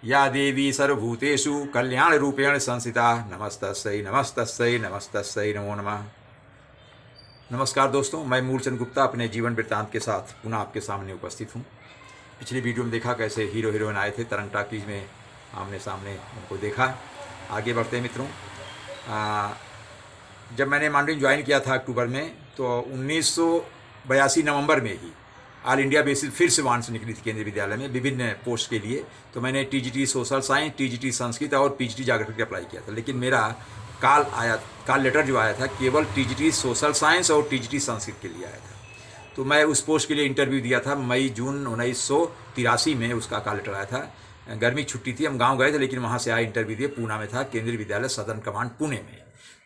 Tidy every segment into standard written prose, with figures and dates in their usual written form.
या देवी सर्वभूतेषु कल्याणरूपेण संस्थिता नमस्तस्यै नमस्तस्यै नमस्तस्यै नमो नमः। नमस्कार दोस्तों, मैं मूलचंद गुप्ता अपने जीवन वृत्तांत के साथ पुनः आपके सामने उपस्थित हूँ। पिछली वीडियो में देखा कैसे हीरो हीरोइन आए थे तरंग टाकीज में, आमने सामने उनको देखा। आगे बढ़ते हैं मित्रों। जब मैंने मांडवी ज्वाइन किया था अक्टूबर में, तो 1982 नवंबर में ही ऑल इंडिया बेसिस फिर से वांस निकली थी केंद्रीय विद्यालय में विभिन्न पोस्ट के लिए। तो मैंने TGT social science, TGT Sanskrit और पीजीटी जागृति अप्लाई किया था। लेकिन मेरा कॉल लेटर जो आया था केवल टीजीटी सोशल साइंस और टीजीटी संस्कृत के लिए आया था। तो मैं उस पोस्ट के लिए इंटरव्यू दिया था मई जून 1983 में, उसका कॉल लेटर आया था। गर्मी की छुट्टी थी, हम गाँव गए थे, लेकिन वहाँ से आया इंटरव्यू दिए। पूना में था केंद्रीय विद्यालय सदर्न कमांड पुणे में।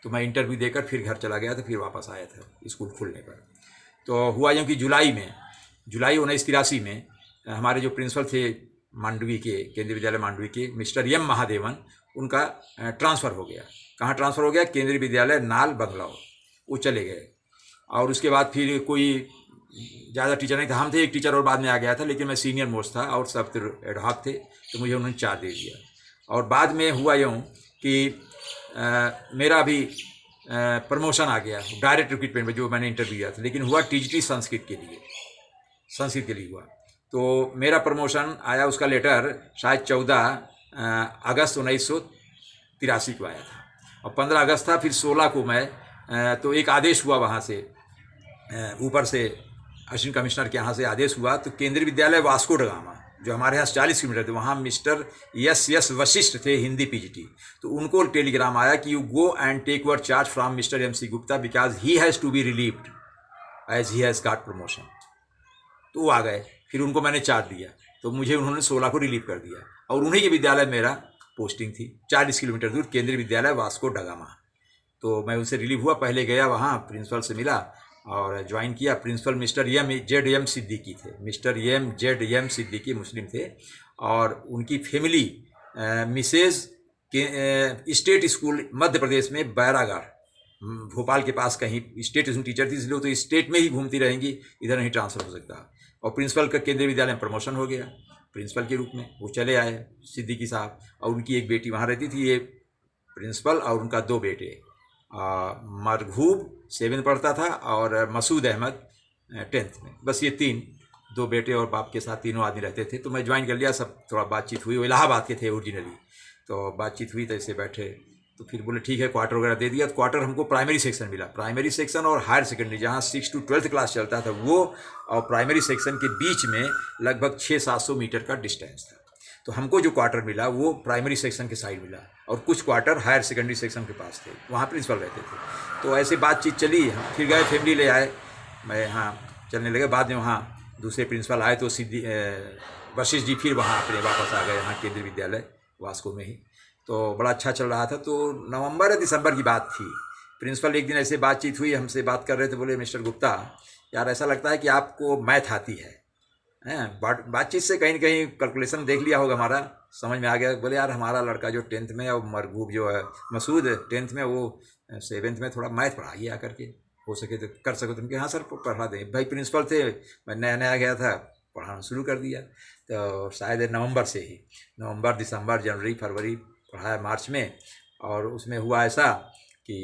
तो मैं इंटरव्यू देकर फिर घर चला गया था, फिर वापस आया था स्कूल खुलने पर। तो हुआ यूँ कि जुलाई 1983 में हमारे जो प्रिंसिपल थे मांडवी के, केंद्रीय विद्यालय मांडवी के, मिस्टर एम महादेवन, उनका ट्रांसफ़र हो गया। कहाँ ट्रांसफ़र हो गया? केंद्रीय विद्यालय नाल बंगलाव, वो चले गए। और उसके बाद फिर कोई ज़्यादा टीचर नहीं था, हम थे, एक टीचर और बाद में आ गया था, लेकिन मैं सीनियर मोस्ट था और सब एडहॉक थे, तो मुझे उन्होंने चार्ज दे दिया। और बाद में हुआ यूँ कि मेरा भी प्रमोशन आ गया डायरेक्ट रिक्रूटमेंट में, जो मैंने इंटरव्यू दिया था, लेकिन हुआ टीजीटी संस्कृत के लिए हुआ। तो मेरा प्रमोशन आया, उसका लेटर शायद 14 अगस्त 1983 को आया था, और 15 अगस्त था। फिर 16 को मैं तो एक आदेश हुआ वहाँ से, ऊपर से असिस्टेंट कमिश्नर के यहाँ से आदेश हुआ। तो केंद्रीय विद्यालय वास्को ड गामा, जो हमारे यहाँ 40 किलोमीटर थे, वहाँ मिस्टर एस वशिष्ठ थे, हिंदी पीजीटी। तो उनको टेलीग्राम आया कि you go and take your charge from mister MC Gupta because he has to be relieved as he has got promotion. तो वो आ गए, फिर उनको मैंने चार्ज दिया, तो मुझे उन्होंने 16 को रिलीव कर दिया। और उन्हीं के विद्यालय मेरा पोस्टिंग थी, 40 किलोमीटर दूर, केंद्रीय विद्यालय वास्को डगामा। तो मैं उनसे रिलीव हुआ, पहले गया वहाँ, प्रिंसिपल से मिला और ज्वाइन किया। प्रिंसिपल मिस्टर ZM सिद्दीकी थे, मिस्टर ZM सिद्दीकी मुस्लिम थे, और उनकी फैमिली मिसेज के स्टेट स्कूल मध्य प्रदेश में बैरागढ़, भोपाल के पास कहीं स्टेट ट्यूशन टीचर थी, इसलिए तो स्टेट में ही घूमती रहेंगी, इधर नहीं ट्रांसफ़र हो सकता। और प्रिंसिपल का केंद्रीय विद्यालय में प्रमोशन हो गया प्रिंसिपल के रूप में, वो चले आए सिद्दीकी साहब। और उनकी एक बेटी वहाँ रहती थी, ये प्रिंसिपल, और उनका 2 बेटे, मरघूब 7 पढ़ता था और मसूद अहमद 10th में। बस ये 2 बेटे और बाप के साथ तीनों आदमी रहते थे। तो मैं ज्वाइन कर लिया, सब थोड़ा बातचीत हुई, वो इलाहाबाद के थे ओरिजिनली। तो बातचीत हुई, तो ऐसे बैठे, तो फिर बोले ठीक है, क्वार्टर वगैरह दे दिया। तो क्वार्टर हमको प्राइमरी सेक्शन मिला, प्राइमरी सेक्शन और हायर सेकेंडरी, जहाँ 6 to 12th क्लास चलता था वो, और प्राइमरी सेक्शन के बीच में लगभग 600-700 मीटर का डिस्टेंस था। तो हमको जो क्वार्टर मिला वो प्राइमरी सेक्शन के साइड मिला, और कुछ क्वार्टर हायर सेकेंडरी सेक्शन के पास थे, वहाँ प्रिंसिपल रहते थे। तो ऐसे बातचीत चली, हम फिर गए, फैमिली ले आए, मैं यहाँ चलने लगे। बाद में वहाँ दूसरे प्रिंसिपल आए, तो वशिष्ठ जी फिर वहाँ अपने वापस आ गए, यहाँ केंद्रीय विद्यालय वास्को में ही। तो बड़ा अच्छा चल रहा था। तो नवंबर या दिसंबर की बात थी, प्रिंसिपल एक दिन ऐसे बातचीत हुई, हमसे बात कर रहे थे, बोले मिस्टर गुप्ता यार, ऐसा लगता है कि आपको मैथ आती है। बातचीत से कहीं ना कहीं कैलकुलेशन देख लिया होगा, हमारा समझ में आ गया। बोले यार, हमारा लड़का जो 10th में, और मरगूब जो है मसूद 10th में, वो 7th में, थोड़ा मैथ पढ़ाइए आकर के, हो सके तो कर सको तुम। हाँ सर, पढ़ा दें। भाई प्रिंसिपल थे, मैं नया नया गया था, पढ़ाना शुरू कर दिया। तो शायद नवंबर से ही, नवंबर, दिसंबर, जनवरी, फरवरी पढ़ाया, मार्च में। और उसमें हुआ ऐसा कि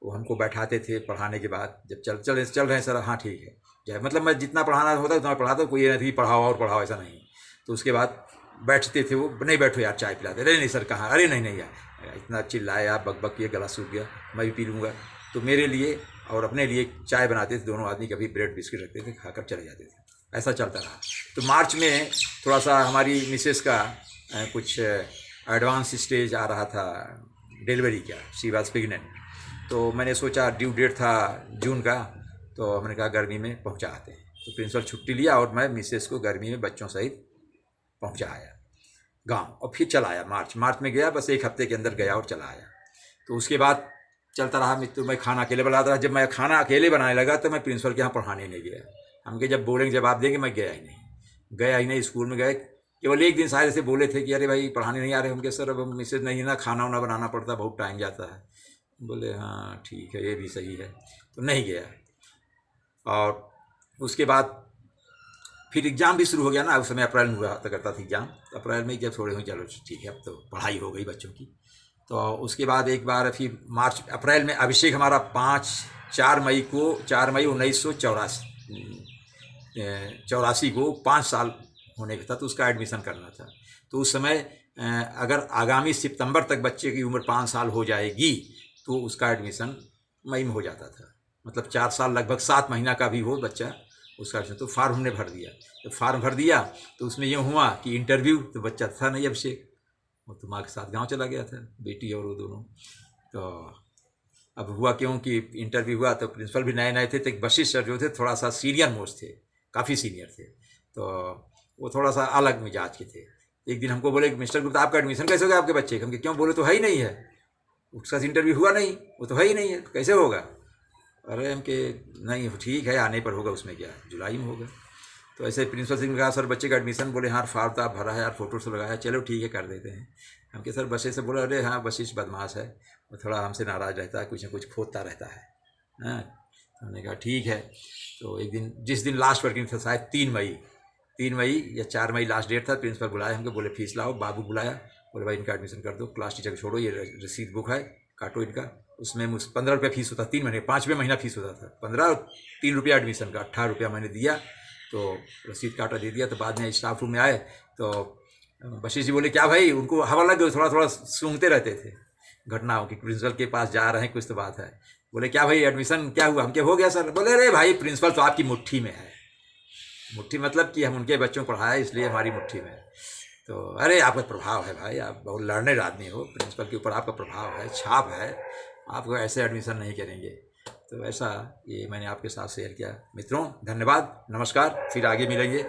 वो हमको बैठाते थे पढ़ाने के बाद, जब चल रहे हैं सर, हाँ ठीक है, जय, मतलब मैं जितना पढ़ाना होता उतना पढ़ाता, कोई ये नहीं कि पढ़ाओ और पढ़ाओ, ऐसा नहीं। तो उसके बाद बैठते थे वो, नहीं बैठो यार, चाय पिलाते, अरे नहीं सर कहाँ, अरे नहीं नहीं यार, इतना चिल्लाए आप, बक किए, गला सूख गया, मैं भी पी लूँगा। तो मेरे लिए और अपने लिए चाय बनाते थे, दोनों आदमी, कभी ब्रेड बिस्किट रखते थे, खाकर चले जाते थे। ऐसा चलता रहा। तो मार्च में थोड़ा सा हमारी मिसेस का कुछ एडवांस स्टेज आ रहा था डिलीवरी का, शी वाज प्रेग्नेंट। तो मैंने सोचा, ड्यू डेट था जून का, तो मैंने कहा गर्मी में पहुंचा आते हैं। तो प्रिंसिपल छुट्टी लिया, और मैं मिसेस को गर्मी में बच्चों सहित पहुंचा आया गांव, और फिर चला आया। मार्च में गया, बस 1 हफ्ते के अंदर गया और चला आया। तो उसके बाद चलता रहा। मैं खाना अकेले बनाता रहा। जब मैं खाना अकेले बनाने लगा, तो मैं प्रिंसिपल के यहाँ पढ़ाने नहीं गया। हमके जब बोलेंगे जवाब देंगे, मैं गया ही नहीं। स्कूल में गए, केवल एक दिन शायद ऐसे बोले थे कि अरे भाई पढ़ाने नहीं आ रहे हमके सर, अब मिसेज नहीं है ना, खाना वाना बनाना पड़ता, बहुत टाइम जाता है। बोले हाँ ठीक है, ये भी सही है, तो नहीं गया। और उसके बाद फिर एग्ज़ाम भी शुरू हो गया ना, उस समय अप्रैल में हुआ करता था एग्ज़ाम, तो अप्रैल में जब थोड़े हुए चलो ठीक है अब तो पढ़ाई हो गई बच्चों की। तो उसके बाद एक बार फिर मार्च अप्रैल में अभिषेक हमारा 4 मई 1984 को 5 साल होने का था, तो उसका एडमिशन करना था। तो उस समय अगर आगामी सितंबर तक बच्चे की उम्र 5 साल हो जाएगी तो उसका एडमिशन मई में हो जाता था, मतलब 4 साल लगभग 7 महीना का भी हो बच्चा उसका। तो फार्म हमने भर दिया, तो फार्म भर दिया तो उसमें यूँ हुआ कि इंटरव्यू, तो बच्चा था नहीं अभिषेक, वो तो माँ के साथ गांव चला गया था, बेटी और वो दोनों। तो अब हुआ क्यों कि इंटरव्यू हुआ तो प्रिंसिपल भी नए नए थे, तो एक वशिष्ठ सर जो थे थोड़ा सा सीनियर मोस्ट थे, काफ़ी सीनियर थे, तो वो थोड़ा सा अलग मिजाज के थे। एक दिन हमको बोले कि मिस्टर गुप्ता आपका एडमिशन कैसे होगा आपके बच्चे का? हम क्यों? बोले तो है ही नहीं है, उसका इंटरव्यू हुआ नहीं, वो तो है ही नहीं है, तो कैसे होगा? अरे हम के नहीं ठीक है आने पर होगा, उसमें क्या जुलाई में होगा। तो ऐसे प्रिंसिपल सिंह ने कहा सर बच्चे का एडमिशन, बोले हाँ फार्म तो आप भरा है यार, फोटो से लगाया, चलो ठीक है कर देते हैं। हम के सर वशिष्ठ से बोला अरे हाँ वशिष्ठ बदमाश है, वो थोड़ा हमसे नाराज़ रहता है, कुछ ना कुछ खोदता रहता है। हाँ, हमने कहा ठीक है। तो एक दिन जिस दिन लास्ट वर्किंग था शायद 3 मई या 4 मई लास्ट डेट था, प्रिंसिपल बुलाया हमको, बोले फीस लाओ। बाबू बुलाया, बोले भाई इनका एडमिशन कर दो, क्लास टीचर को छोड़ो, ये रसीद बुक है काटो इनका। उसमें 15 रुपये फीस होता, 3 महीने 5वें महीना फीस होता था 15, 3 रुपया एडमिशन का, 18 रुपया मैंने दिया, तो रसीद काटा दे दिया। तो बाद में स्टाफ रूम में आए तो वशिष्ठ जी बोले क्या भाई, उनको हवा लग गई, थोड़ा थोड़ा सूंघते रहते थे घटनाओं की, प्रिंसिपल के पास जा रहे हैं कुछ तो बात है। बोले क्या भाई एडमिशन क्या हुआ? हम क्या हो गया सर? बोले अरे भाई प्रिंसिपल तो आपकी मुट्ठी में है, मुट्ठी मतलब कि हम उनके बच्चों को पढ़ाया इसलिए हमारी मुट्ठी में है। तो अरे आपका प्रभाव है भाई, आप बहुत लर्नेड आदमी हो, प्रिंसिपल के ऊपर आपका प्रभाव है, छाप है, आपको ऐसे एडमिशन नहीं करेंगे। तो ऐसा ये मैंने आपके साथ शेयर किया। मित्रों धन्यवाद, नमस्कार, फिर आगे मिलेंगे।